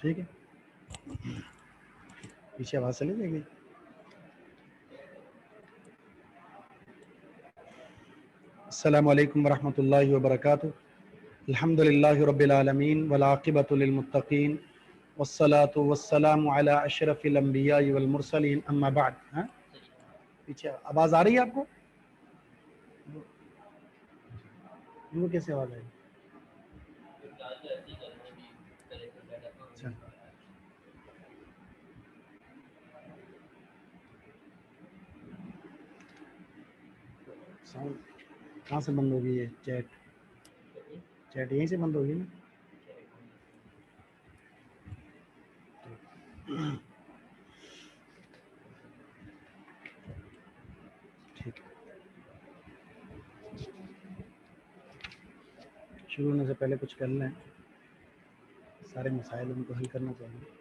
ٹھیک ہے، پیچھے آواز چلی جائے گی. السلام علیکم ورحمۃ اللہ وبرکاتہ. الحمد للہ رب العالمین والعاقبۃ للمتقین والصلاۃ والسلام علی اشرف الانبیاء والمرسلین اما بعد. پیچھے آواز آ رہی ہے آپ کو؟ وہ کیسے آواز آئی؟ اچھا، ساؤنڈ کہاں سے بند ہوگی؟ یہ چیٹ یہیں سے بند ہوگی نا. ٹھیک ہے، شروع ہونے سے پہلے کچھ کر لیں، سارے مسائل ان کو حل کرنا چاہیے.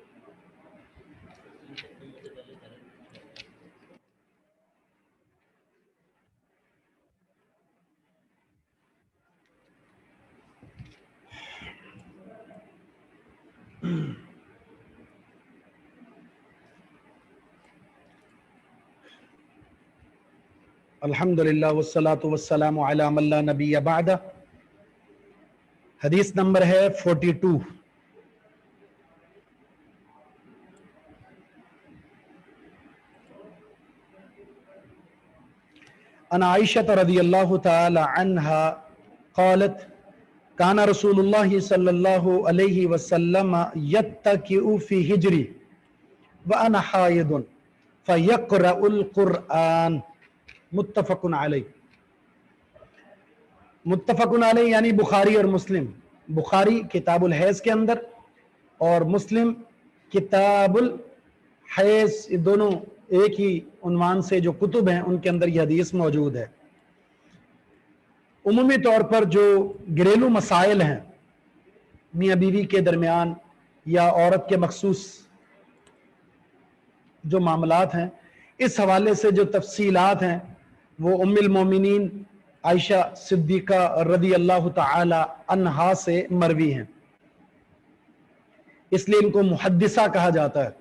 الحمدللہ والصلاة والسلام علی من لا نبی بعدہ. حدیث نمبر ہے 42. عن عائشہ رضی اللہ تعالی عنہا قالت کان رسول اللہ صلی اللہ علیہ وسلم یتکئ فی حجری وانا حائض فیقرأ القرآن. متفق علیہ. متفق علیہ یعنی بخاری اور مسلم. بخاری کتاب الحیض کے اندر اور مسلم کتاب الحیض، دونوں ایک ہی عنوان سے جو کتب ہیں ان کے اندر یہ حدیث موجود ہے. عمومی طور پر جو گھریلو مسائل ہیں میاں بیوی کے درمیان یا عورت کے مخصوص جو معاملات ہیں، اس حوالے سے جو تفصیلات ہیں وہ ام المومنین عائشہ صدیقہ رضی اللہ تعالی عنہا سے مروی ہیں، اس لیے ان کو محدثہ کہا جاتا ہے.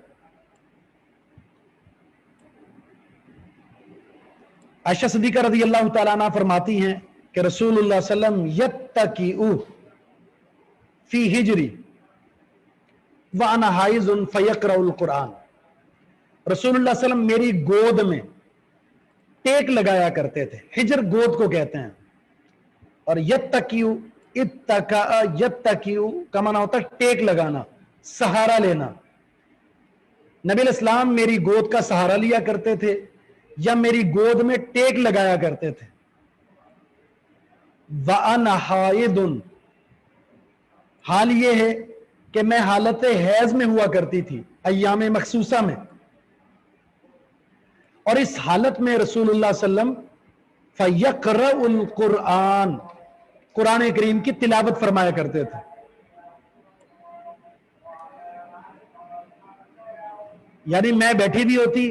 عائشہ صدیقہ رضی اللہ تعالی عنہ فرماتی ہیں کہ رسول اللہ صلی اللہ علیہ وسلم یتکئ فی حجری وانا حائض فیقرأ القرآن. رسول اللہ صلی اللہ علیہ وسلم میری گود میں ٹیک لگایا کرتے تھے. حجر گود کو کہتے ہیں. اور یتکئ کا معنی ہوتا ہے ٹیک لگانا، سہارا لینا. نبی علیہ السلام میری گود کا سہارا لیا کرتے تھے یا میری گود میں ٹیک لگایا کرتے تھے. وَأَنَا حَائِضٌ، حال یہ ہے کہ میں حالت حیض میں ہوا کرتی تھی ایام مخصوصہ میں، اور اس حالت میں رسول اللہ صلی اللہ علیہ وسلم فَيَقْرَأُ الْقُرْآنَ، قرآن کریم کی تلاوت فرمایا کرتے تھے. یعنی میں بیٹھی بھی ہوتی،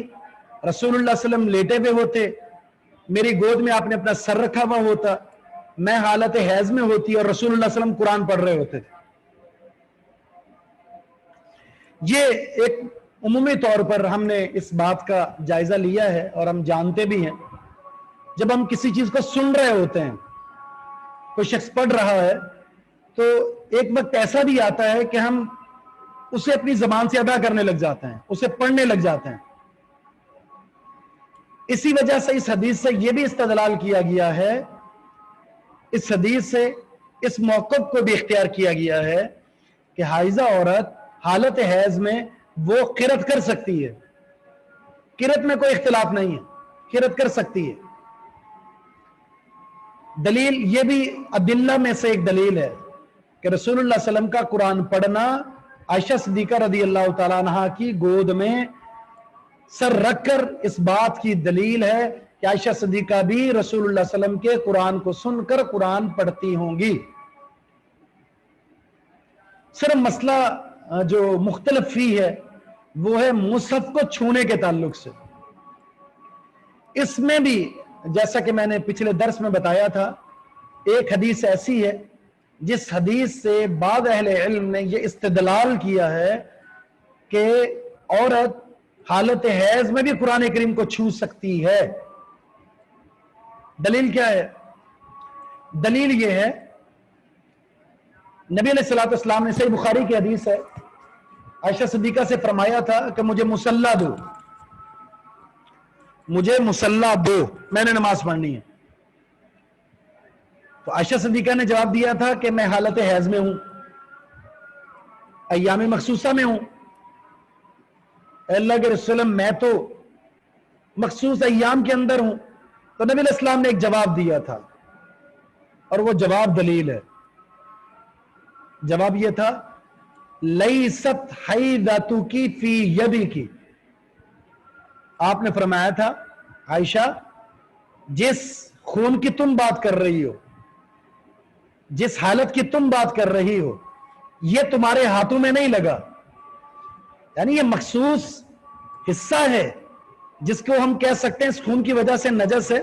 رسول اللہ صلی اللہ علیہ وسلم لیٹے ہوئے ہوتے، میری گود میں آپ نے اپنا سر رکھا ہوا ہوتا، میں حالت حیض میں ہوتی اور رسول اللہ صلی اللہ علیہ وسلم قرآن پڑھ رہے ہوتے تھے. یہ ایک عمومی طور پر ہم نے اس بات کا جائزہ لیا ہے اور ہم جانتے بھی ہیں، جب ہم کسی چیز کو سن رہے ہوتے ہیں، کوئی شخص پڑھ رہا ہے، تو ایک وقت ایسا بھی آتا ہے کہ ہم اسے اپنی زبان سے ادا کرنے لگ جاتے ہیں، اسے پڑھنے لگ جاتے ہیں. اسی وجہ سے اس حدیث سے یہ بھی استدلال کیا گیا ہے، اس حدیث سے اس موقف کو بھی اختیار کیا گیا ہے کہ حائضہ عورت حالت حیض میں وہ قرأت کر سکتی ہے. قرأت میں کوئی اختلاف نہیں ہے، قرأت کر سکتی ہے. دلیل یہ بھی ادلہ میں سے ایک دلیل ہے کہ رسول اللہ صلی اللہ علیہ وسلم کا قرآن پڑھنا عائشہ صدیقہ رضی اللہ تعالیٰ عنہ کی گود میں سر رکھ کر اس بات کی دلیل ہے کہ عائشہ صدیقہ بھی رسول اللہ صلی اللہ علیہ وسلم کے قرآن کو سن کر قرآن پڑھتی ہوں گی. صرف مسئلہ جو مختلف فی ہے وہ ہے مصحف کو چھونے کے تعلق سے. اس میں بھی جیسا کہ میں نے پچھلے درس میں بتایا تھا، ایک حدیث ایسی ہے جس حدیث سے بعض اہل علم نے یہ استدلال کیا ہے کہ عورت حالت حیض میں بھی قرآن کریم کو چھو سکتی ہے. دلیل کیا ہے؟ دلیل یہ ہے نبی علیہ الصلوۃ والسلام نے، صحیح بخاری کی حدیث ہے، عائشہ صدیقہ سے فرمایا تھا کہ مجھے مصلی دو، مجھے مصلی دو، میں نے نماز پڑھنی ہے. تو عائشہ صدیقہ نے جواب دیا تھا کہ میں حالت حیض میں ہوں، ایام مخصوصہ میں ہوں. اے اللہ کے رسول، میں تو مخصوص ایام کے اندر ہوں. تو نبی علیہ السلام نے ایک جواب دیا تھا، اور وہ جواب دلیل ہے. جواب یہ تھا، لیست حیضتکی فی یدکی. آپ نے فرمایا تھا عائشہ، جس خون کی تم بات کر رہی ہو، جس حالت کی تم بات کر رہی ہو، یہ تمہارے ہاتھوں میں نہیں لگا. یعنی یہ مخصوص حصہ ہے جس کو ہم کہہ سکتے ہیں اس خون کی وجہ سے نجس ہے،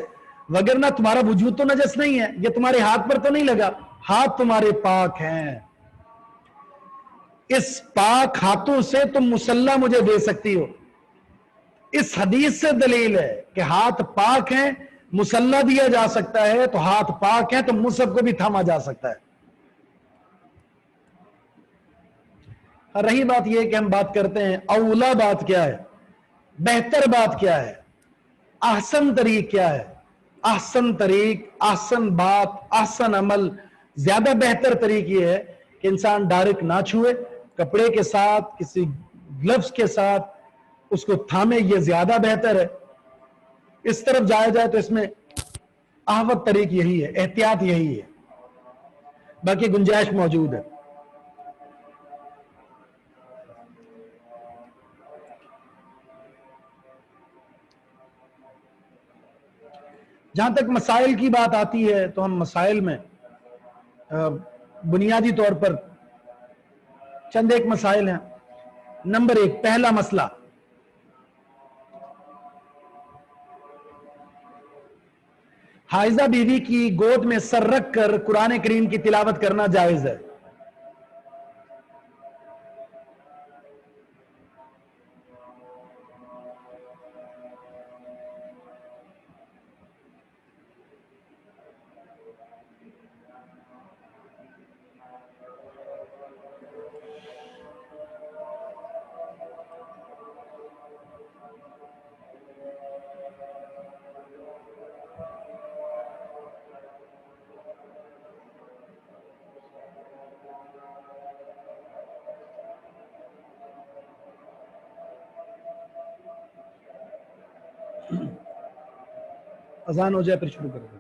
وگرنہ تمہارا وجود تو نجس نہیں ہے، یہ تمہارے ہاتھ پر تو نہیں لگا. ہاتھ تمہارے پاک ہیں، اس پاک ہاتھوں سے تم مصلی مجھے دے سکتی ہو. اس حدیث سے دلیل ہے کہ ہاتھ پاک ہیں، مصلی دیا جا سکتا ہے. تو ہاتھ پاک ہیں تو مصحف کو بھی تھاما جا سکتا ہے. رہی بات یہ کہ ہم بات کرتے ہیں اولا بات کیا ہے، بہتر بات کیا ہے، احسن طریق کیا ہے. احسن طریق، احسن بات، احسن عمل، زیادہ بہتر طریق یہ ہے کہ انسان ڈائریکٹ نہ چھوئے، کپڑے کے ساتھ، کسی گلوز کے ساتھ اس کو تھامے، یہ زیادہ بہتر ہے. اس طرف جایا جائے تو اس میں احوط طریق یہی ہے، احتیاط یہی ہے، باقی گنجائش موجود ہے. جہاں تک مسائل کی بات آتی ہے تو ہم مسائل میں بنیادی طور پر چند ایک مسائل ہیں. نمبر 1، پہلا مسئلہ، حائضہ بیوی کی گود میں سر رکھ کر قرآن کریم کی تلاوت کرنا جائز ہے. اذان ہو جائے پھر شروع کر دیں.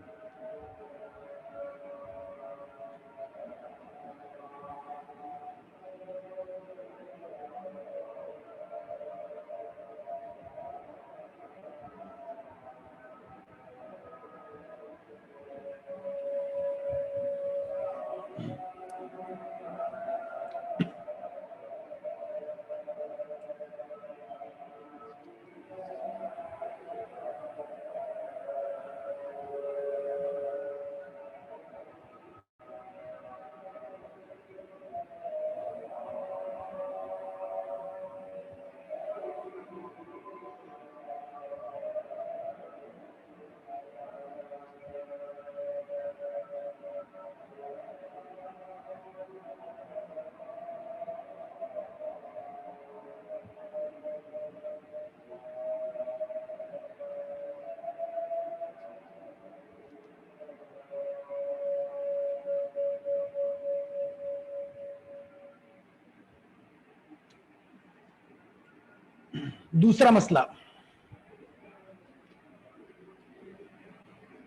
دوسرا مسئلہ،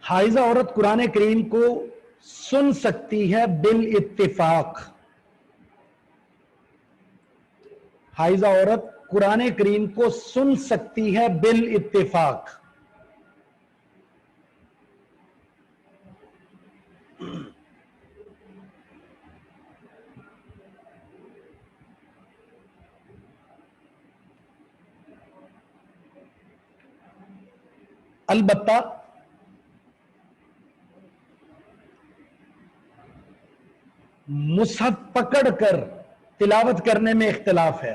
حائضہ عورت قرآن کریم کو سن سکتی ہے بالاتفاق. حائضہ عورت قرآن کریم کو سن سکتی ہے بالاتفاق. البتہ مصحف پکڑ کر تلاوت کرنے میں اختلاف ہے.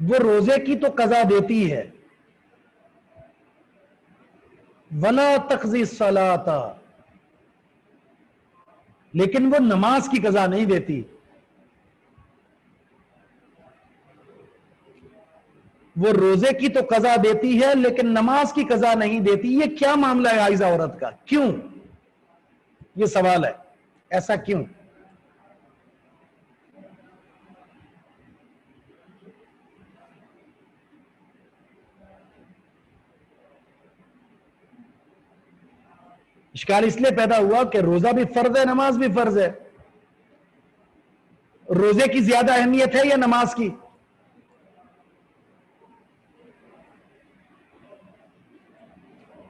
وہ روزے کی تو قضا دیتی ہے، ولا تقضی الصلاۃ، لیکن وہ نماز کی قضا نہیں دیتی. وہ روزے کی تو قضا دیتی ہے لیکن نماز کی قضا نہیں دیتی. یہ کیا معاملہ ہے حائضہ عورت کا؟ کیوں؟ یہ سوال ہے، ایسا کیوں؟ اشکال اس لیے پیدا ہوا کہ روزہ بھی فرض ہے، نماز بھی فرض ہے. روزے کی زیادہ اہمیت ہے یا نماز کی؟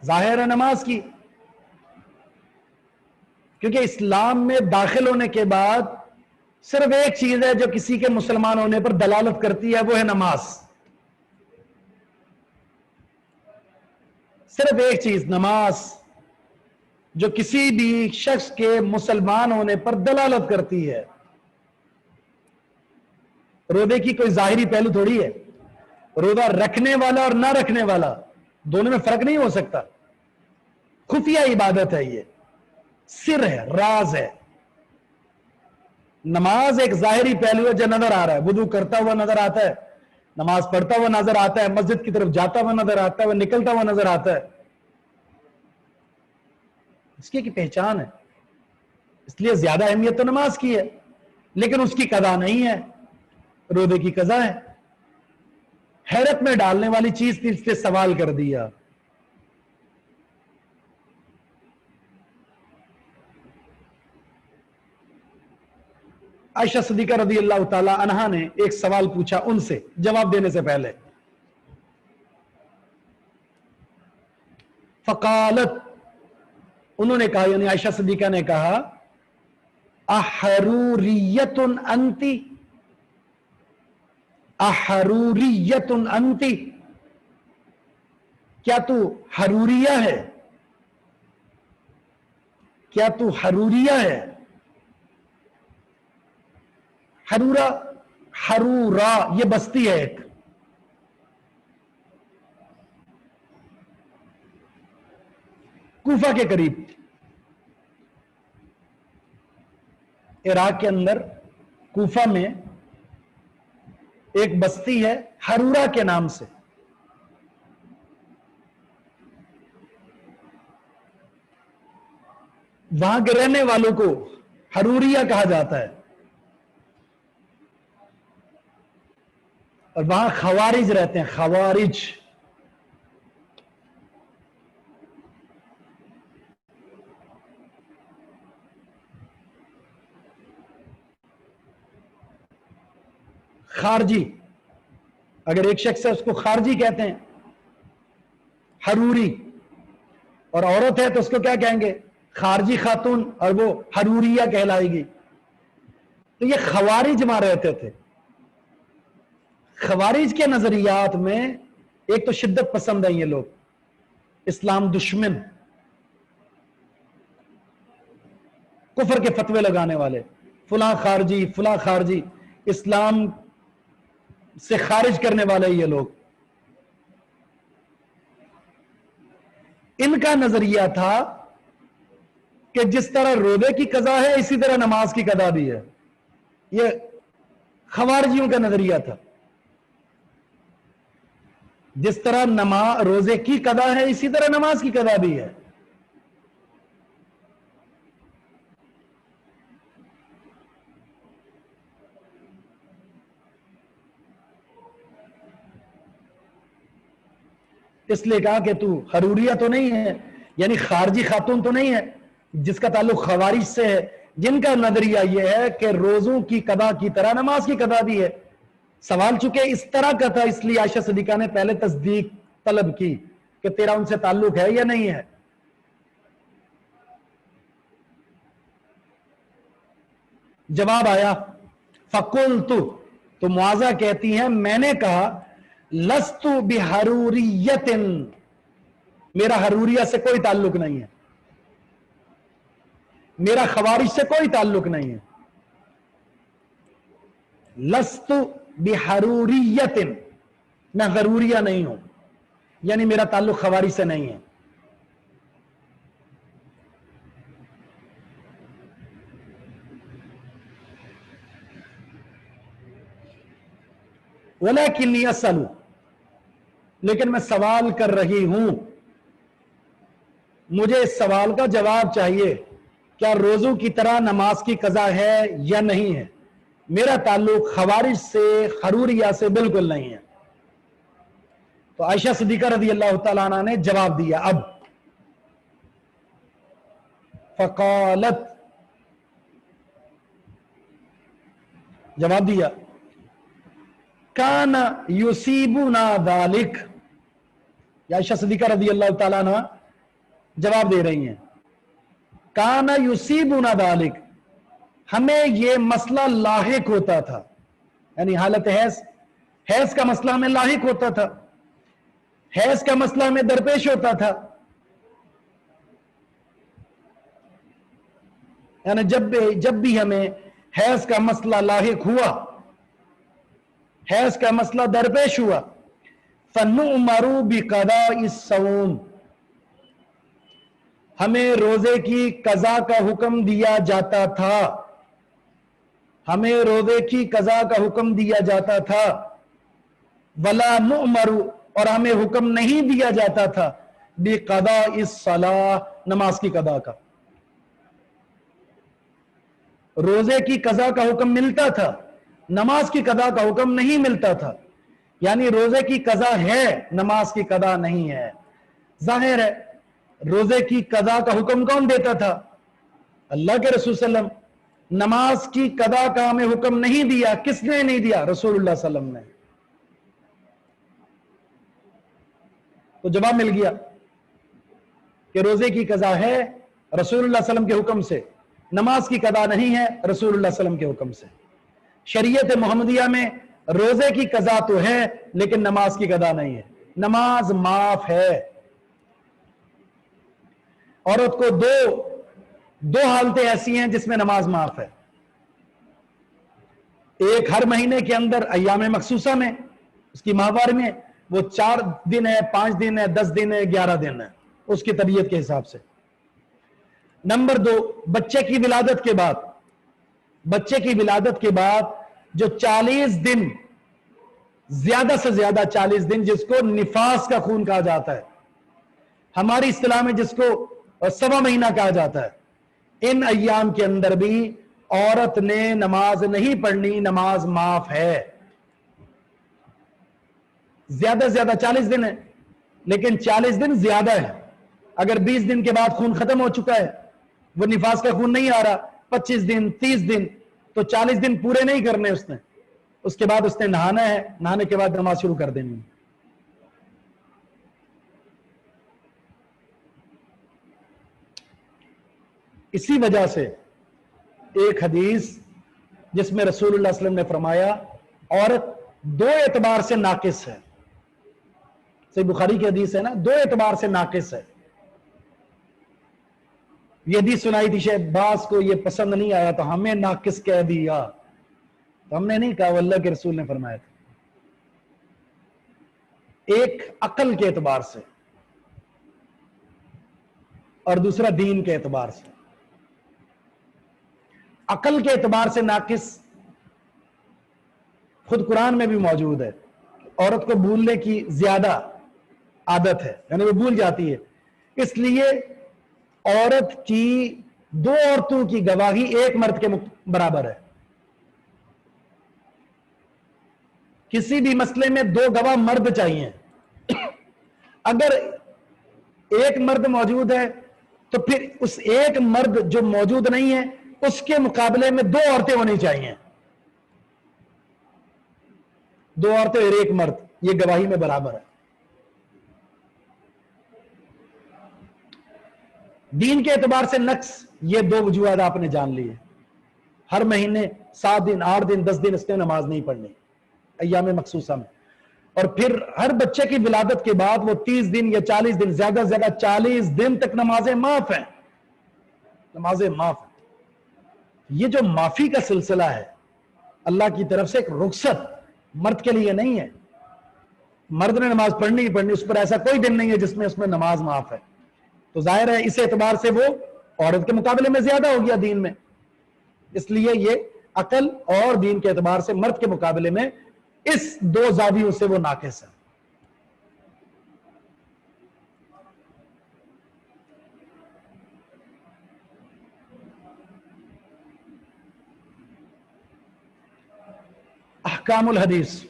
ظاہر ہے نماز کی، کیونکہ اسلام میں داخل ہونے کے بعد صرف ایک چیز ہے جو کسی کے مسلمان ہونے پر دلالت کرتی ہے، وہ ہے نماز. صرف ایک چیز، نماز، جو کسی بھی شخص کے مسلمان ہونے پر دلالت کرتی ہے. روزے کی کوئی ظاہری پہلو تھوڑی ہے. روزہ رکھنے والا اور نہ رکھنے والا دونوں میں فرق نہیں ہو سکتا. خفیہ عبادت ہے، یہ سر ہے، راز ہے. نماز ایک ظاہری پہلو ہے جو نظر آ رہا ہے، وضو کرتا ہوا نظر آتا ہے، نماز پڑھتا ہوا نظر آتا ہے، مسجد کی طرف جاتا ہوا نظر آتا ہے، وہ نکلتا ہوا نظر آتا ہے. اس کی پہچان ہے، اس لیے زیادہ اہمیت تو نماز کی ہے، لیکن اس کی قضا نہیں ہے، روزے کی قضا ہے. حیرت میں ڈالنے والی چیز تھی، اس سے سوال کر دیا. عائشہ صدیقہ رضی اللہ تعالی عنہا نے ایک سوال پوچھا ان سے جواب دینے سے پہلے. فقالت، انہوں نے کہا، یعنی عائشہ صدیقہ نے کہا، احروریت انتی، احروریت انتی، کیا تو حروریہ ہے؟ کیا تو حروریہ ہے؟ حرورہ، حرورا یہ بستی ہے ایک، کوفہ کے قریب، عراق کے اندر کوفہ میں ایک بستی ہے حرورہ کے نام سے. وہاں کے رہنے والوں کو حروریہ کہا جاتا ہے، اور وہاں خوارج رہتے ہیں، خوارج. خارجی، اگر ایک شخص ہے اس کو خارجی کہتے ہیں. حروری، اور عورت ہے تو اس کو کیا کہیں گے؟ خارجی خاتون، اور وہ حروریہ کہلائے گی. تو یہ خوارج وہاں رہتے تھے. خوارج کے نظریات میں ایک تو شدت پسند ہیں، یہ لوگ اسلام دشمن، کفر کے فتوے لگانے والے، فلاں خارجی فلاں خارجی، اسلام سے خارج کرنے والے یہ لوگ. ان کا نظریہ تھا کہ جس طرح روزے کی قضا ہے اسی طرح نماز کی قضا بھی ہے. یہ خوارجیوں کا نظریہ تھا. جس طرح روزے کی قضا ہے اسی طرح نماز کی قضا بھی ہے. اس لیے کہا کہ تو حروریہ تو نہیں ہے، یعنی خارجی خاتون تو نہیں ہے، جس کا تعلق خوارج سے ہے، جن کا نظریہ یہ ہے کہ روزوں کی قضا کی طرح نماز کی قضا بھی ہے. سوال چونکہ اس طرح کا تھا، اس لیے عائشہ صدیقہ نے پہلے تصدیق طلب کی کہ تیرا ان سے تعلق ہے یا نہیں ہے. جواب آیا، فقلت، تو معاذہ کہتی ہیں میں نے کہا، لست بحروریت، میرا حروریہ سے کوئی تعلق نہیں ہے، میرا خوارج سے کوئی تعلق نہیں ہے. لست بحروریت، میں غروریہ نہیں ہوں، یعنی میرا تعلق خوارج سے نہیں ہے۔ وَلَكِنِّي أَسْأَلُ، لیکن میں سوال کر رہی ہوں، مجھے اس سوال کا جواب چاہیے، کیا روزوں کی طرح نماز کی قضا ہے یا نہیں ہے؟ میرا تعلق خوارج سے، غروریہ سے بالکل نہیں ہے۔ تو عائشہ صدیقہ رضی اللہ تعالیٰ عنہ نے جواب دیا، اب فقالت، جواب دیا، کان یصیبنا ذالک، عائشہ صدیقہ رضی اللہ تعالیٰ عنہ جواب دے رہی ہیں، کان یصیبنا ذالک، ہمیں یہ مسئلہ لاحق ہوتا تھا، یعنی حالت حیض کا مسئلہ ہمیں لاحق ہوتا تھا، حیض کا مسئلہ ہمیں درپیش ہوتا تھا، یعنی جب بھی ہمیں حیض کا مسئلہ لاحق ہوا، حیض کا مسئلہ درپیش ہوا، فَنُؤْمَرُ بِقَضَاءِ الصَّوْمِ، ہمیں روزے کی قضا کا حکم دیا جاتا تھا، ہمیں روزے کی قضا کا حکم دیا جاتا تھا، وَلَا نُؤْمَرُ، اور ہمیں حکم نہیں دیا جاتا تھا، بِقَضَاءِ الصَّلَاةِ، نماز کی قضا کا۔ روزے کی قضا کا حکم ملتا تھا، نماز کی قضا کا حکم نہیں ملتا تھا، یعنی روزے کی قضا ہے، نماز کی قضا نہیں ہے۔ ظاہر ہے روزے کی قضا کا حکم کون دیتا تھا؟ اللہ کے رسول صلی اللہ علیہ وسلم۔ نماز کی قضا کا ہمیں حکم نہیں دیا، کس نے نہیں دیا؟ رسول اللہ صلی اللہ علیہ وسلم نے۔ تو جواب مل گیا کہ روزے کی قضا ہے رسول اللہ صلی اللہ علیہ وسلم کے حکم سے، نماز کی قضا نہیں ہے رسول اللہ صلی اللہ علیہ وسلم کے حکم سے۔ شریعت محمدیہ میں روزے کی قضا تو ہے لیکن نماز کی قضا نہیں ہے، نماز معاف ہے۔ عورت کو دو حالتیں ایسی ہیں جس میں نماز معاف ہے، ایک ہر مہینے کے اندر ایام مخصوصہ میں، اس کی ماہوار میں، وہ 4 دن ہے، 5 دن ہے، 10 دن ہے، 11 دن ہے، اس کی طبیعت کے حساب سے۔ نمبر 2، بچے کی ولادت کے بعد، بچے کی ولادت کے بعد جو 40 دن، زیادہ سے زیادہ 40 دن، جس کو نفاس کا خون کہا جاتا ہے، ہماری اصطلاح میں جس کو 1.25 مہینہ کہا جاتا ہے، ان ایام کے اندر بھی عورت نے نماز نہیں پڑھنی، نماز معاف ہے۔ زیادہ سے زیادہ 40 دن ہے، لیکن 40 دن زیادہ ہے۔ اگر 20 دن کے بعد خون ختم ہو چکا ہے، وہ نفاس کا خون نہیں آ رہا، 25 دن 30 دن، تو 40 دن پورے نہیں کرنے اس نے، اس کے بعد اس نے نہانا ہے، نہانے کے بعد نماز شروع کر دینی ہے۔ اسی وجہ سے ایک حدیث جس میں رسول اللہ صلی اللہ علیہ وسلم نے فرمایا عورت 2 اعتبار سے ناقص ہے، صحیح بخاری کی حدیث ہے نا، 2 اعتبار سے ناقص ہے۔ یہ حدیث سنائی تھی شیخ عباس کو، یہ پسند نہیں آیا تو ہمیں ناقص کہہ دیا، تو ہم نے نہیں کہا، وہ اللہ کے رسول نے فرمایا تھا۔ ایک عقل کے اعتبار سے اور دوسرا دین کے اعتبار سے۔ عقل کے اعتبار سے ناقص خود قرآن میں بھی موجود ہے، عورت کو بھولنے کی زیادہ عادت ہے، یعنی وہ بھول جاتی ہے، اس لیے عورت کی 2 عورتوں کی گواہی 1 مرد کے برابر ہے۔ کسی بھی مسئلے میں 2 گواہ مرد چاہیے، اگر 1 مرد موجود ہے تو پھر اس 1 مرد جو موجود نہیں ہے اس کے مقابلے میں 2 عورتیں ہونی چاہیے، 2 عورتیں اور 1 مرد، یہ گواہی میں برابر ہے۔ دین کے اعتبار سے نقص، یہ 2 وجوہات آپ نے جان لی ہے۔ ہر مہینے 7 دن 8 دن 10 دن اس نے نماز نہیں پڑھنی ایام مخصوصہ میں، اور پھر ہر بچے کی ولادت کے بعد وہ 30 دن یا 40 دن، زیادہ سے زیادہ 40 دن تک نمازیں معاف ہیں، نمازیں معاف ہیں۔ یہ جو معافی کا سلسلہ ہے اللہ کی طرف سے ایک رخصت، مرد کے لیے نہیں ہے، مرد نے نماز پڑھنی ہی پڑھنی، اس پر ایسا کوئی دن نہیں ہے جس میں اس میں نماز معاف ہے. تو ظاہر ہے اس اعتبار سے وہ عورت کے مقابلے میں زیادہ ہو گیا دین میں، اس لیے یہ عقل اور دین کے اعتبار سے مرد کے مقابلے میں اس دو زاویوں سے وہ ناقص ہے. احکام الحدیث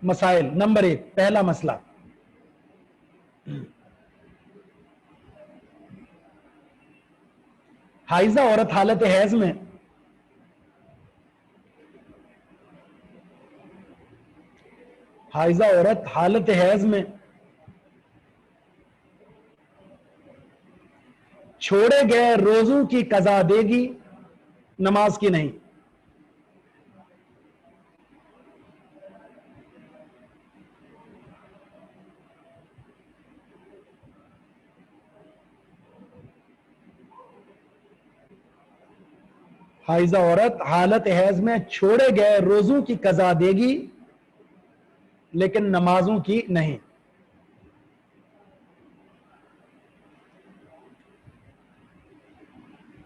مسائل. نمبر 1، پہلا مسئلہ، حائضہ عورت حالت حیض میں حائضہ عورت حالت حیض میں چھوڑے گئے روزوں کی قضا دے گی، نماز کی نہیں. حائضہ عورت حالت حیض میں چھوڑے گئے روزوں کی قضا دے گی لیکن نمازوں کی نہیں.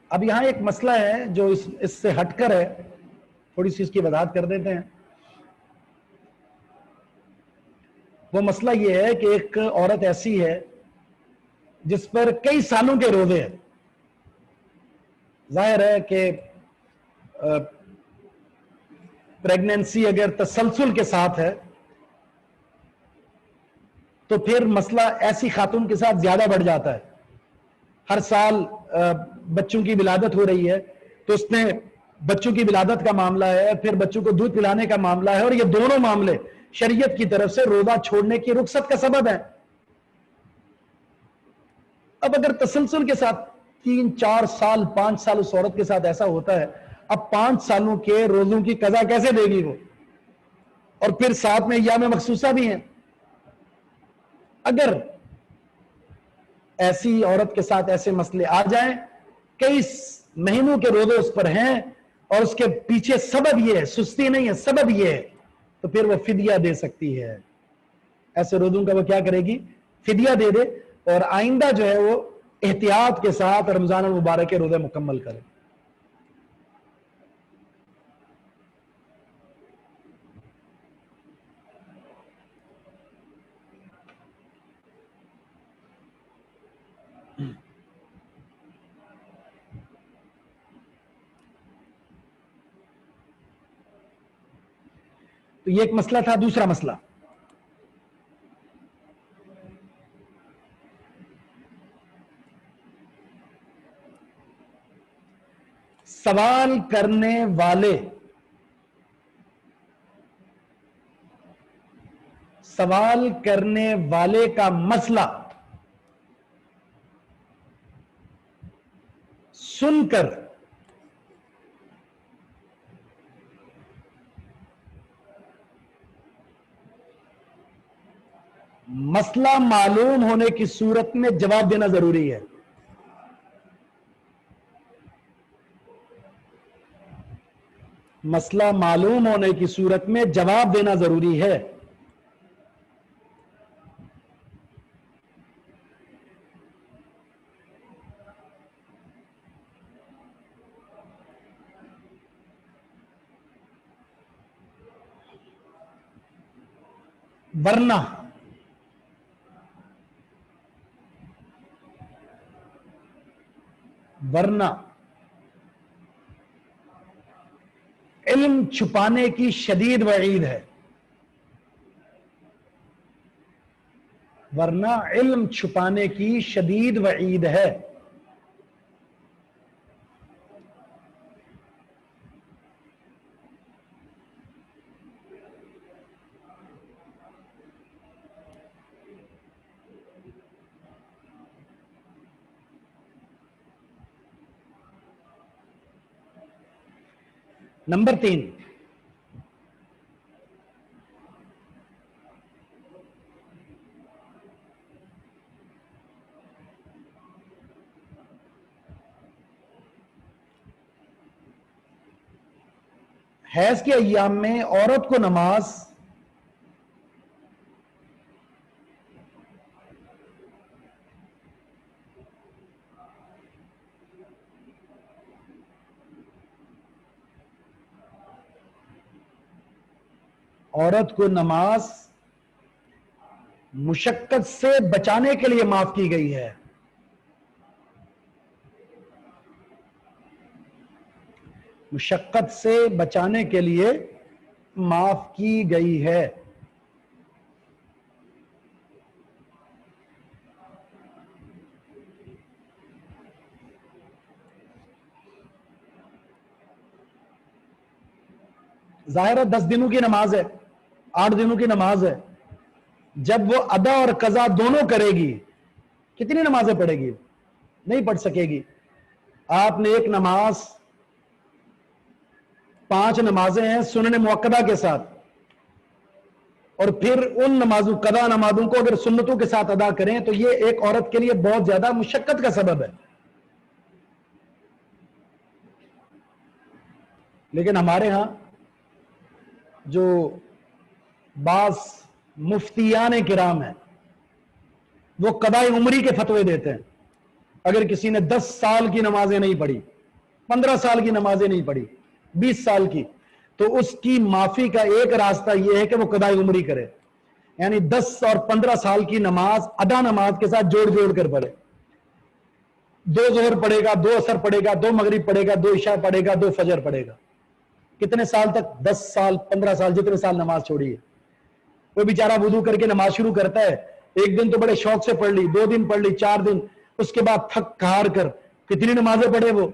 اب یہاں ایک مسئلہ ہے جو اس سے ہٹ کر ہے، تھوڑی سی اس کی وضاحت کر دیتے ہیں. وہ مسئلہ یہ ہے کہ ایک عورت ایسی ہے جس پر کئی سالوں کے روزے ہیں. ظاہر ہے کہ پریگننسی اگر تسلسل کے ساتھ ہے تو پھر مسئلہ ایسی خاتون کے ساتھ زیادہ بڑھ جاتا ہے. ہر سال بچوں کی ولادت ہو رہی ہے تو اس میں بچوں کی ولادت کا معاملہ ہے، پھر بچوں کو دودھ پلانے کا معاملہ ہے، اور یہ دونوں معاملے شریعت کی طرف سے روزہ چھوڑنے کی رخصت کا سبب ہے. اب اگر تسلسل کے ساتھ 3-4 سال 5 سال اس عورت کے ساتھ ایسا ہوتا ہے، اب 5 سالوں کے روزوں کی قضا کیسے دے گی وہ؟ اور پھر ساتھ میں ایام مخصوصہ بھی ہیں. اگر ایسی عورت کے ساتھ ایسے مسئلے آ جائیں، کئی مہینوں کے روزے اس پر ہیں اور اس کے پیچھے سبب یہ ہے، سستی نہیں ہے، سبب یہ ہے، تو پھر وہ فدیہ دے سکتی ہے. ایسے روزوں کا وہ کیا کرے گی؟ فدیہ دے دے، اور آئندہ جو ہے وہ احتیاط کے ساتھ رمضان المبارک کے روزے مکمل کرے. تو یہ ایک مسئلہ تھا. دوسرا مسئلہ، سوال کرنے والے کا مسئلہ سن کر مسئلہ معلوم ہونے کی صورت میں جواب دینا ضروری ہے. مسئلہ معلوم ہونے کی صورت میں جواب دینا ضروری ہے. ورنہ علم چھپانے کی شدید وعید ہے. ورنہ علم چھپانے کی شدید وعید ہے. نمبر 3، حیض کے ایام میں عورت کو نماز عورت کو نماز مشقت سے بچانے کے لیے معاف کی گئی ہے. مشقت سے بچانے کے لیے معاف کی گئی ہے. ظاہر ہے 10 دنوں کی نماز ہے، 8 دنوں کی نماز ہے. جب وہ ادا اور قضا دونوں کرے گی کتنی نمازیں پڑھے گی؟ نہیں پڑھ سکے گی. آپ نے ایک نماز، 5 نمازیں ہیں سنن مؤکدہ کے ساتھ، اور پھر ان نمازوں قضا نمازوں کو اگر سنتوں کے ساتھ ادا کریں تو یہ ایک عورت کے لیے بہت زیادہ مشقت کا سبب ہے. لیکن ہمارے ہاں جو بعض مفتیان کرام ہیں وہ قضاء عمری کے فتوے دیتے ہیں. اگر کسی نے 10 سال کی نمازیں نہیں پڑھی، 15 سال کی نمازیں نہیں پڑھی، 20 سال کی، تو اس کی معافی کا ایک راستہ یہ ہے کہ وہ قضاء عمری کرے. یعنی 10 اور 15 سال کی نماز ادا نماز کے ساتھ جوڑ جوڑ کر پڑھے. 2 ظہر پڑھے گا، 2 عصر پڑھے گا، 2 مغرب پڑھے گا، 2 عشاء پڑھے گا، 2 فجر پڑھے گا. کتنے سال تک؟ 10 سال، 15 سال، جتنے سال نماز چھوڑی ہے. وہ بیچارہ وضو کر کے نماز شروع کرتا ہے، ایک دن تو بڑے شوق سے پڑھ لی، 2 دن پڑھ لی، 4 دن، اس کے بعد تھک ہار کر کتنی نمازیں پڑھے وہ.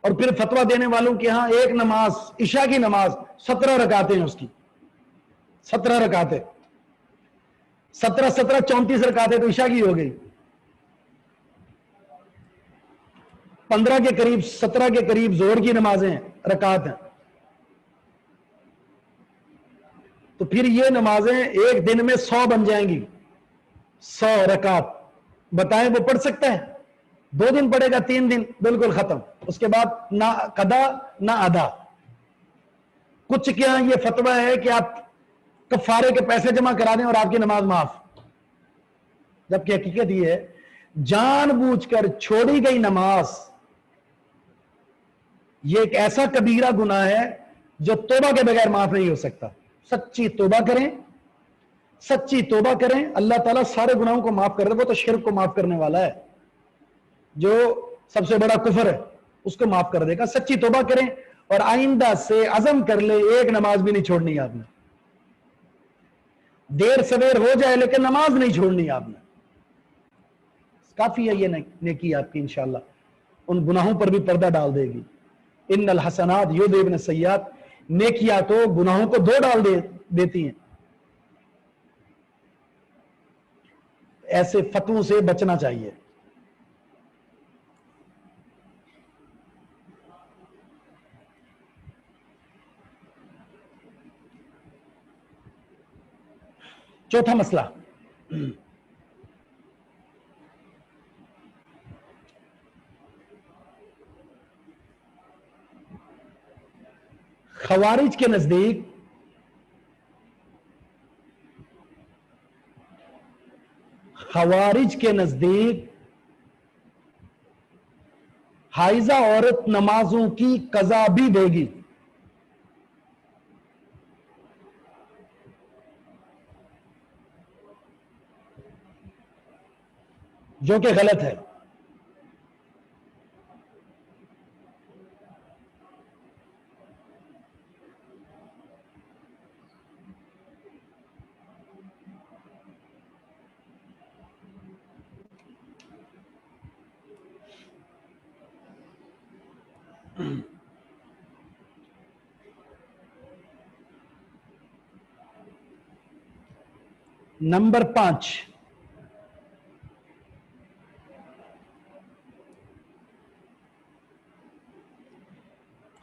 اور پھر فتویٰ دینے والوں کے ہاں ایک نماز، عشاء کی نماز 17 رکعتیں ہیں اس کی، 17 رکعتیں، 17 34 رکعتیں تو عشاء کی ہو گئی. 15 کے قریب، 17 کے قریب ظہر کی نمازیں رکعت ہیں. تو پھر یہ نمازیں ایک دن میں 100 بن جائیں گی. 100 رکعت بتائیں وہ پڑھ سکتا ہے؟ 2 دن پڑھے گا، 3 دن بالکل ختم. اس کے بعد نہ قضا نہ ادا. کچھ کیا یہ فتویٰ ہے کہ آپ کفارے کے پیسے جمع کرا دیں اور آپ کی نماز معاف، جبکہ حقیقت یہ ہے جان بوجھ کر چھوڑی گئی نماز یہ ایک ایسا کبیرہ گناہ ہے جو توبہ کے بغیر معاف نہیں ہو سکتا. سچی توبہ کریں، سچی توبہ کریں، اللہ تعالیٰ سارے گناہوں کو معاف کر دے. وہ تو شرک کو معاف کرنے والا ہے، جو سب سے بڑا کفر ہے اس کو معاف کر دے گا. سچی توبہ کریں اور آئندہ سے عزم کر لے ایک نماز بھی نہیں چھوڑنی آپ نے. دیر سویر ہو جائے لیکن نماز نہیں چھوڑنی آپ نے. کافی ہے یہ نیکی آپ کی انشاءاللہ، ان گناہوں پر بھی پردہ ڈال دے گی. ان الحسنات یذھبن السیئات، نیکیاں تو گناہوں کو دھو ڈال دیتی ہیں. ایسے فتووں سے بچنا چاہیے. چوتھا مسئلہ، خوارج کے نزدیک حائضہ عورت نمازوں کی قضا بھی دے گی. جو کہ غلط ہے. نمبر 5،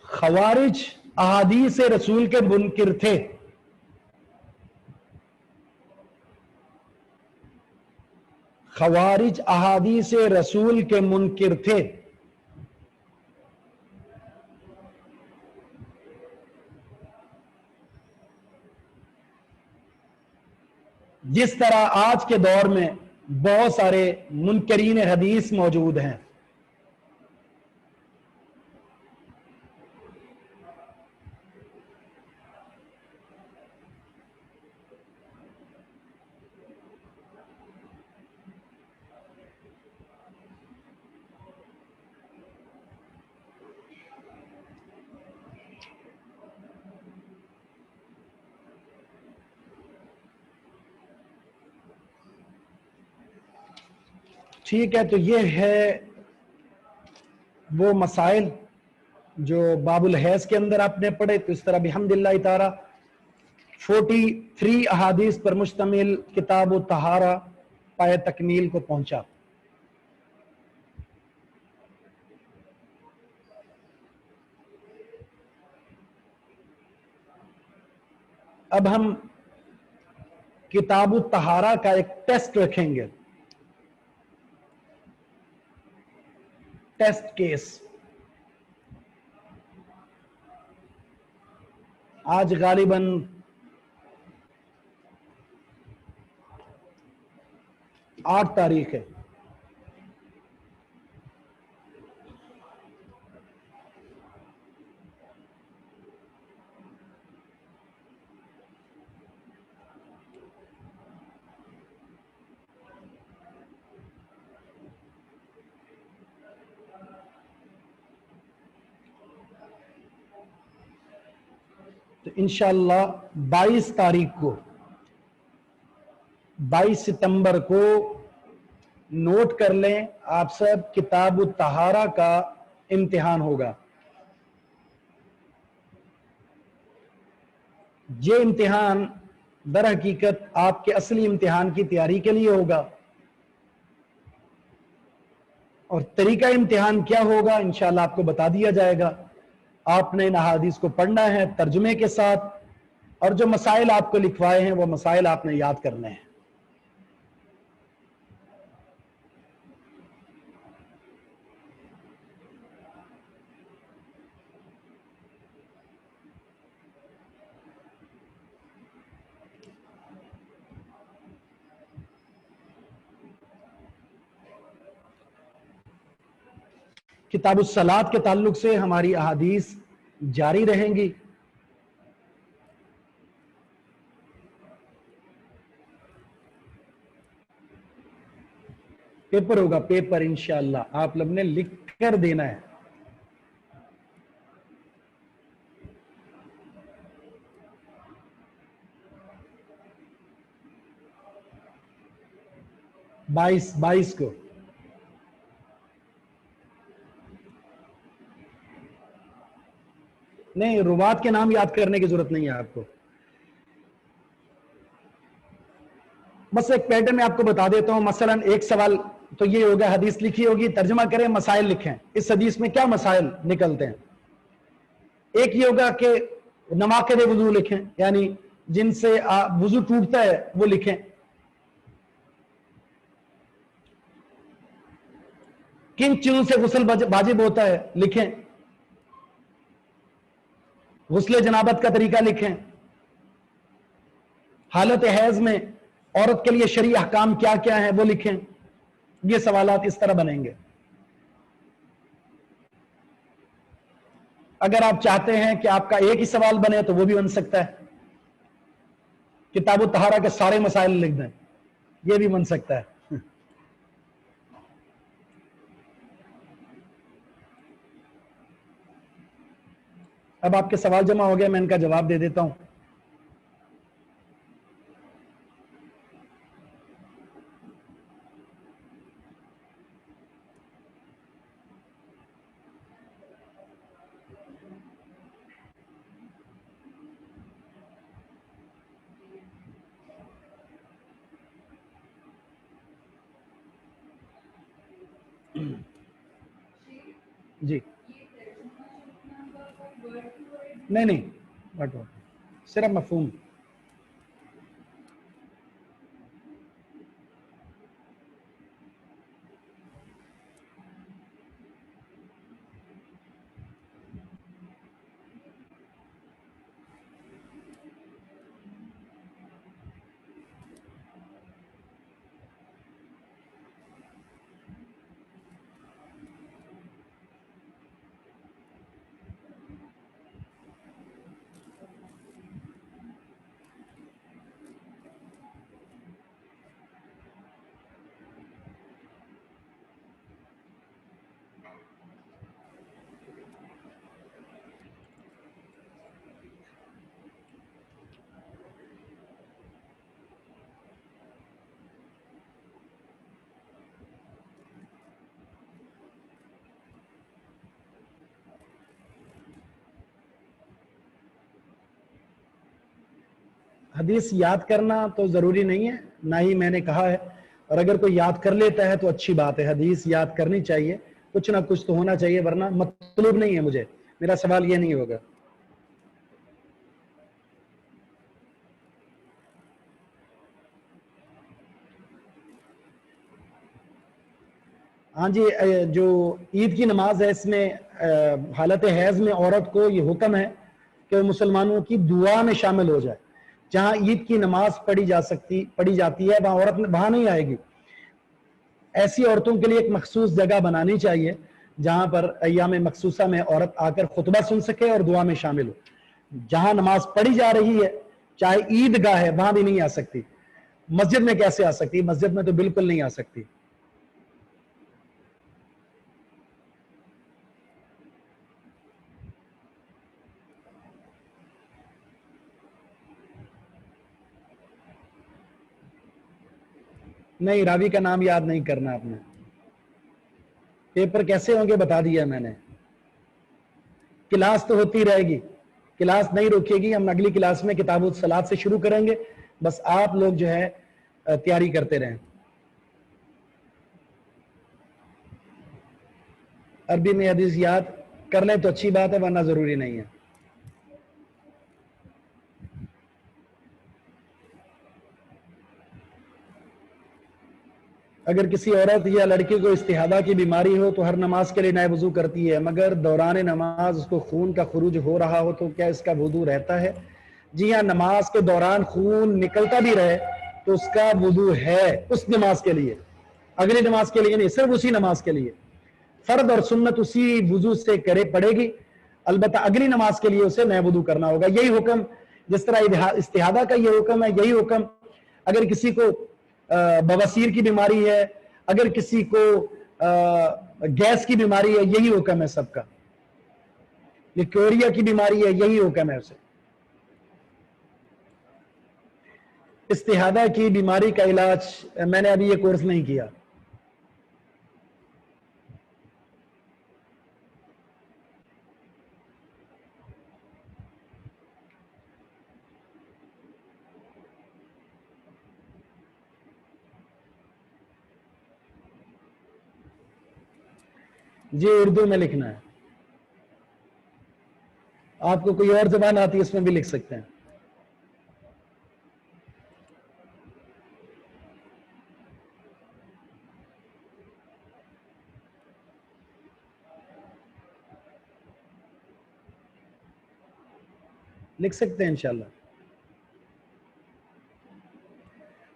خوارج احادیث رسول کے منکر تھے. خوارج احادیث رسول کے منکر تھے. جس طرح آج کے دور میں بہت سارے منکرین حدیث موجود ہیں. ٹھیک ہے، تو یہ ہے وہ مسائل جو باب الحیض کے اندر آپ نے پڑھے. تو اس طرح بحمداللہ تعالی 43 احادیث پر مشتمل کتاب الطہارہ پائے تکمیل کو پہنچا. اب ہم کتاب الطہارہ کا ایک ٹیسٹ رکھیں گے، ٹیسٹ کیس. آج غالباً 8 تاریخ ہے. تو انشاءاللہ 22 تاریخ کو 22 ستمبر کو نوٹ کر لیں آپ سب، کتاب الطہارہ کا امتحان ہوگا. یہ امتحان در حقیقت آپ کے اصلی امتحان کی تیاری کے لیے ہوگا. اور طریقہ امتحان کیا ہوگا انشاءاللہ آپ کو بتا دیا جائے گا. آپ نے ان احادیث کو پڑھنا ہے ترجمے کے ساتھ، اور جو مسائل آپ کو لکھوائے ہیں وہ مسائل آپ نے یاد کرنے ہیں. کتاب الصلاۃ کے تعلق سے ہماری احادیث جاری رہیں گی. پیپر ہوگا، پیپر انشاءاللہ آپ لوگ نے لکھ کر دینا ہے. بائیس کو نہیں، روات کے نام یاد کرنے کی ضرورت نہیں ہے آپ کو. بس ایک پیٹرن میں آپ کو بتا دیتا ہوں. مثلا ایک سوال تو یہ ہوگا، حدیث لکھی ہوگی، ترجمہ کریں، مسائل لکھیں. اس حدیث میں کیا مسائل نکلتے ہیں؟ ایک یہ ہوگا کہ نواقض وضو لکھیں، یعنی جن سے وضو ٹوٹتا ہے وہ لکھیں. کن چیزوں سے غسل واجب ہوتا ہے لکھیں. غسل جنابت کا طریقہ لکھیں. حالت حیض میں عورت کے لیے شرعی احکام کیا کیا ہیں وہ لکھیں. یہ سوالات اس طرح بنیں گے. اگر آپ چاہتے ہیں کہ آپ کا ایک ہی سوال بنے تو وہ بھی بن سکتا ہے، کتاب الطہارہ کے سارے مسائل لکھ دیں، یہ بھی بن سکتا ہے. اب آپ کے سوال جمع ہو گئے، میں ان کا جواب دے دیتا ہوں. جی نہیں صرف مفہوم. حدیث یاد کرنا تو ضروری نہیں ہے، نہ ہی میں نے کہا ہے، اور اگر کوئی یاد کر لیتا ہے تو اچھی بات ہے، حدیث یاد کرنی چاہیے، کچھ نہ کچھ تو ہونا چاہیے، ورنہ مطلوب نہیں ہے مجھے، میرا سوال یہ نہیں ہوگا۔ ہاں جی، جو عید کی نماز ہے اس میں حالت حیض میں عورت کو یہ حکم ہے کہ وہ مسلمانوں کی دعا میں شامل ہو جائے۔ جہاں عید کی نماز پڑھی جاتی ہے وہاں عورت وہاں نہیں آئے گی۔ ایسی عورتوں کے لیے ایک مخصوص جگہ بنانی چاہیے جہاں پر ایام مخصوصہ میں عورت آ کر خطبہ سن سکے اور دعا میں شامل ہو۔ جہاں نماز پڑھی جا رہی ہے چاہے عید گاہ ہے وہاں بھی نہیں آ سکتی۔ مسجد میں کیسے آ سکتی؟ مسجد میں تو بالکل نہیں آ سکتی۔ نہیں، راوی کا نام یاد نہیں کرنا آپ نے۔ پیپر کیسے ہوں گے بتا دیا میں نے۔ کلاس تو ہوتی رہے گی، کلاس نہیں روکے گی، ہم اگلی کلاس میں کتاب الصلاۃ سے شروع کریں گے، بس آپ لوگ جو ہے تیاری کرتے رہیں۔ عربی میں حدیث یاد کر لیں تو اچھی بات ہے، ورنہ ضروری نہیں ہے۔ اگر کسی عورت یا لڑکی کو استحاضہ کی بیماری ہو تو ہر نماز کے لیے نئے وضو کرتی ہے، مگر دوران نماز اس کو خون کا خروج ہو رہا ہو تو کیا اس کا وضو رہتا ہے؟ جی ہاں، نماز کے دوران خون نکلتا بھی رہے تو اس کا وضو ہے، اس نماز کے لیے، اگلی نماز کے لیے نہیں، صرف اسی نماز کے لیے۔ فرض اور سنت اسی وضو سے پڑے گی، البتہ اگلی نماز کے لیے اسے نئے وضو کرنا ہوگا۔ یہی حکم، جس طرح استحاضہ کا یہ حکم ہے، یہی حکم اگر کسی کو بواسیر کی بیماری ہے، اگر کسی کو گیس کی بیماری ہے، یہی حکم ہے سب کا۔ لیکوریا کی بیماری ہے، یہی حکم ہے اسے۔ استحاضہ کی بیماری کا علاج میں نے ابھی یہ کورس نہیں کیا۔ جی اردو میں لکھنا ہے، آپ کو کوئی اور زبان آتی ہے اس میں بھی لکھ سکتے ہیں۔ لکھ سکتے ہیں انشاءاللہ۔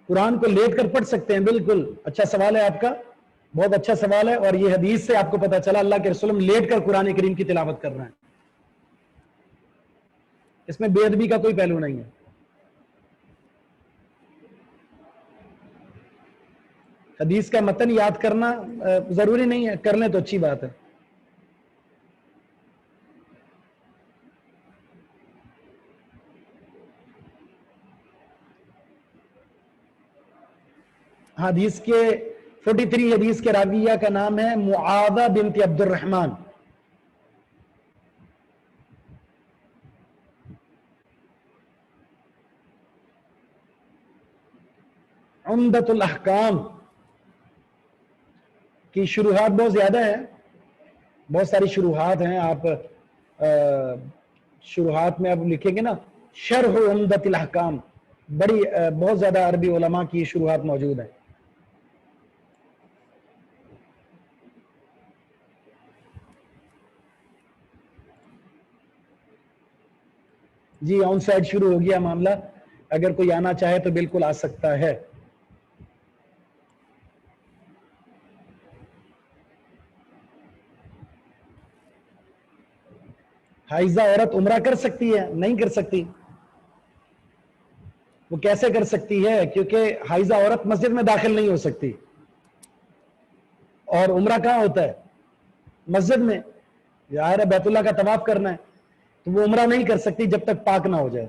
قرآن کو لیٹ کر پڑھ سکتے ہیں، بالکل اچھا سوال ہے آپ کا، بہت اچھا سوال ہے، اور یہ حدیث سے آپ کو پتا چلا اللہ کے رسول لیٹ کر قرآن کریم کی تلاوت کر رہے ہیں، اس میں بے ادبی کا کوئی پہلو نہیں ہے۔ حدیث کا متن یاد کرنا ضروری نہیں ہے، کر لیں تو اچھی بات ہے۔ حدیث کے 43 حدیث کے راویہ کا نام ہے معاذہ بنت عبد الرحمن۔ عمدۃ الاحکام کی شروحات بہت زیادہ ہیں، بہت ساری شروحات ہیں، آپ شروحات میں اب لکھیں گے نا شرح عمدۃ الاحکام، بہت زیادہ عربی علماء کی شروحات موجود ہیں۔ جی آن سائٹ شروع ہو گیا معاملہ، اگر کوئی آنا چاہے تو بالکل آ سکتا ہے۔ حائضہ عورت عمرہ کر سکتی ہے؟ نہیں کر سکتی۔ وہ کیسے کر سکتی ہے؟ کیونکہ حائضہ عورت مسجد میں داخل نہیں ہو سکتی، اور عمرہ کہاں ہوتا ہے؟ مسجد میں۔ ظاہر بیت اللہ کا طواف کرنا ہے، تو وہ عمرہ نہیں کر سکتی جب تک پاک نہ ہو جائے۔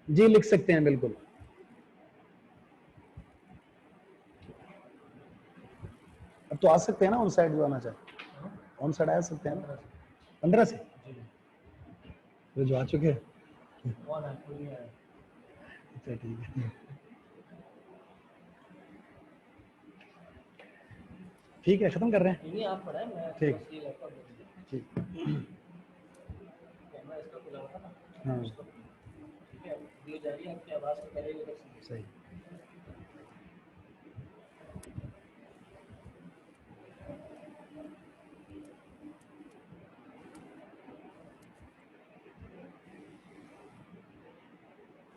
جی لکھ سکتے ہیں بالکل۔ اب تو آ سکتے ہیں نا ان سائڈ جو آنا چاہے ان سائڈ آ سکتے ہیں 15 سے جو آ چکے اچھا ٹھیک ہے ٹھیک ہے ختم کر رہے ہیں ٹھیک ٹھیک ہاں صحیح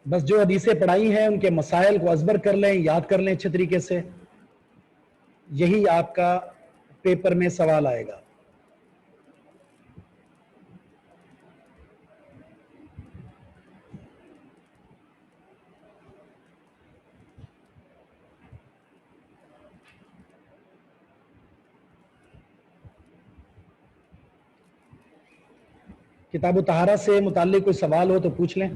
بس جو حدیثیں پڑھائی ہیں ان کے مسائل کو ازبر کر لیں یاد کر لیں اچھے طریقے سے یہی آپ کا پیپر میں سوال آئے گا کتاب و طہارت سے متعلق کوئی سوال ہو تو پوچھ لیں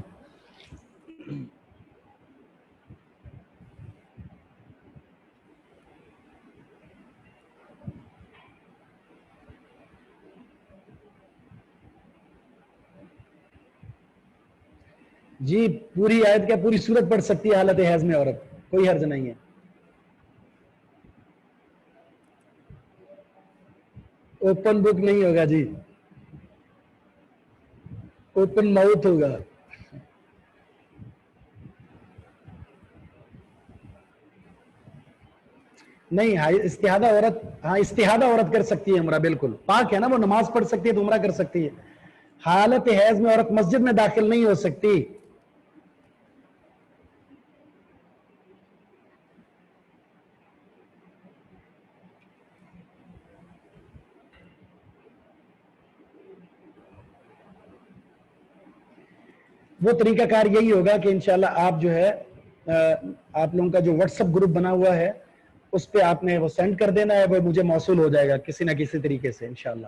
جی پوری آیت کیا پوری سورت پڑھ سکتی ہے حالت حیض میں عورت کوئی حرج نہیں ہے اوپن بک نہیں ہوگا جی اوپن ماؤتھ ہوگا نہیں استحادہ عورت ہاں استحادہ عورت کر سکتی ہے عمرہ بالکل پاک ہے نا وہ نماز پڑھ سکتی ہے تو عمرہ کر سکتی ہے حالت حیض میں عورت مسجد میں داخل نہیں ہو سکتی وہ طریقہ کار یہی ہوگا کہ انشاءاللہ آپ جو ہے آپ لوگوں کا جو واٹس ایپ گروپ بنا ہوا ہے اس پہ آپ نے وہ سینڈ کر دینا ہے وہ مجھے موصول ہو جائے گا کسی نہ کسی طریقے سے انشاءاللہ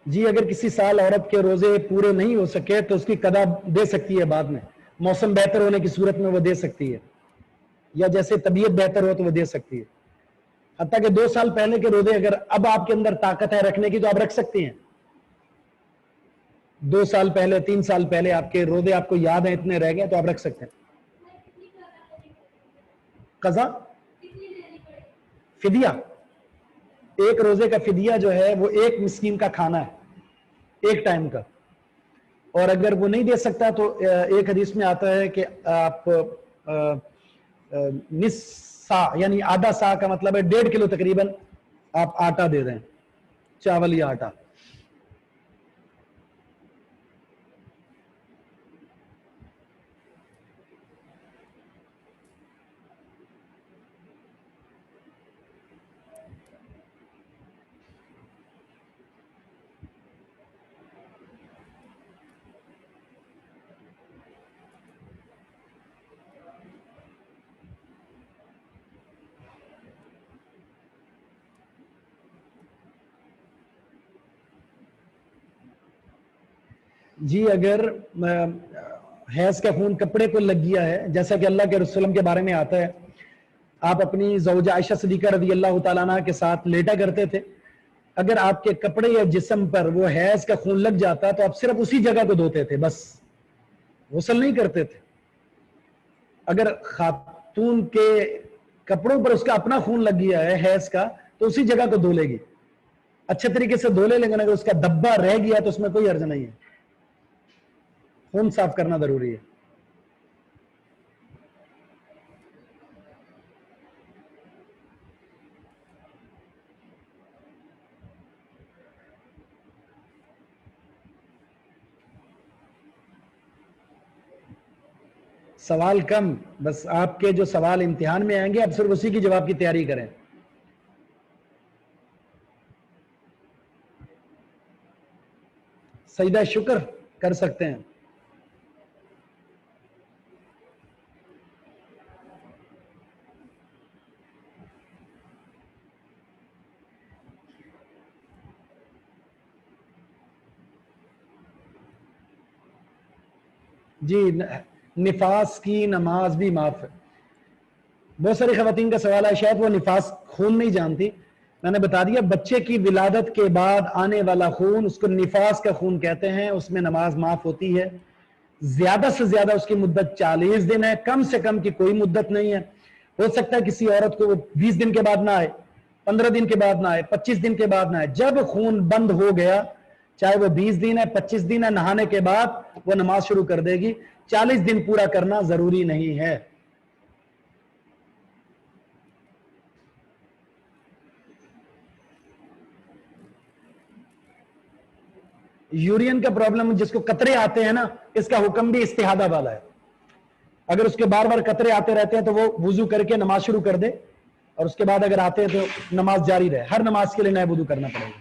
جی اگر کسی سال عورت کے روزے پورے نہیں ہو سکے تو اس کی قضا دے سکتی ہے بعد میں موسم بہتر ہونے کی صورت میں وہ دے سکتی ہے یا جیسے طبیعت بہتر ہو تو وہ دے سکتی ہے حتیٰ کہ 2 سال پہلے کے روزے اگر اب آپ کے اندر طاقت ہے رکھنے کی تو آپ رکھ سکتے ہیں 2 سال پہلے 3 سال پہلے آپ کے روزے آپ کو یاد ہیں اتنے رہ گئے تو آپ رکھ سکتے ہیں قضا فدیہ ایک روزے کا فدیہ جو ہے وہ 1 مسکین کا کھانا ہے 1 ٹائم کا اور اگر وہ نہیں دے سکتا تو ایک حدیث میں آتا ہے کہ آپ نصف سا یعنی آدھا سا کا مطلب ہے 1.5 کلو تقریباً آپ آٹا دے دیں چاول یا آٹا جی اگر حیض کا خون کپڑے کو لگ گیا ہے جیسا کہ اللہ کے رسول کے بارے میں آتا ہے آپ اپنی زوجہ عائشہ صدیقہ رضی اللہ تعالیٰ عنہ کے ساتھ لیٹا کرتے تھے اگر آپ کے کپڑے یا جسم پر وہ حیض کا خون لگ جاتا تو آپ صرف اسی جگہ کو دھوتے تھے بس غسل نہیں کرتے تھے اگر خاتون کے کپڑوں پر اس کا اپنا خون لگ گیا ہے حیض کا تو اسی جگہ کو دھو لے گی اچھے طریقے سے دھو لے لیکن اگر اس کا دبا رہ گیا تو اس میں کوئی حرج نہیں ہے خون صاف کرنا ضروری ہے سوال کم بس آپ کے جو سوال امتحان میں آئیں گے آپ صرف اسی کی جواب کی تیاری کریں سجدہ شکر کر سکتے ہیں جی نفاس کی نماز بھی معاف ہے. بہت ساری خواتین کا سوال ہے شاید وہ نفاس خون نہیں جانتی. میں نے بتا دیا بچے کی ولادت کے بعد آنے والا خون اس کو نفاس کا خون کہتے ہیں, اس میں نماز معاف ہوتی ہے. زیادہ سے زیادہ اس کی مدت 40 دن ہے, کم سے کم کی کوئی مدت نہیں ہے. ہو سکتا ہے کسی عورت کو 20 دن کے بعد نہ آئے, 15 دن کے بعد نہ آئے, 25 دن کے بعد نہ آئے. جب خون بند ہو گیا, چاہے وہ 20 دن ہے 25 دن ہے, نہانے کے بعد وہ نماز شروع کر دے گی. 40 دن پورا کرنا ضروری نہیں ہے. یورین کا پرابلم جس کو قطرے آتے ہیں نا, اس کا حکم بھی استحاضہ والا ہے. اگر اس کے بار بار قطرے آتے رہتے ہیں تو وہ وضو کر کے نماز شروع کر دے, اور اس کے بعد اگر آتے ہیں تو نماز جاری رہے. ہر نماز کے لیے نیا وضو کرنا پڑے گا.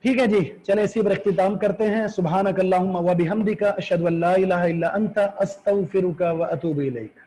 ٹھیک ہے جی, چلیں اسی پر اختتام کرتے ہیں. سبحانک اللہم و بحمدک اشہد ان لا الہ الا انت استغفرک و اتوب الیک.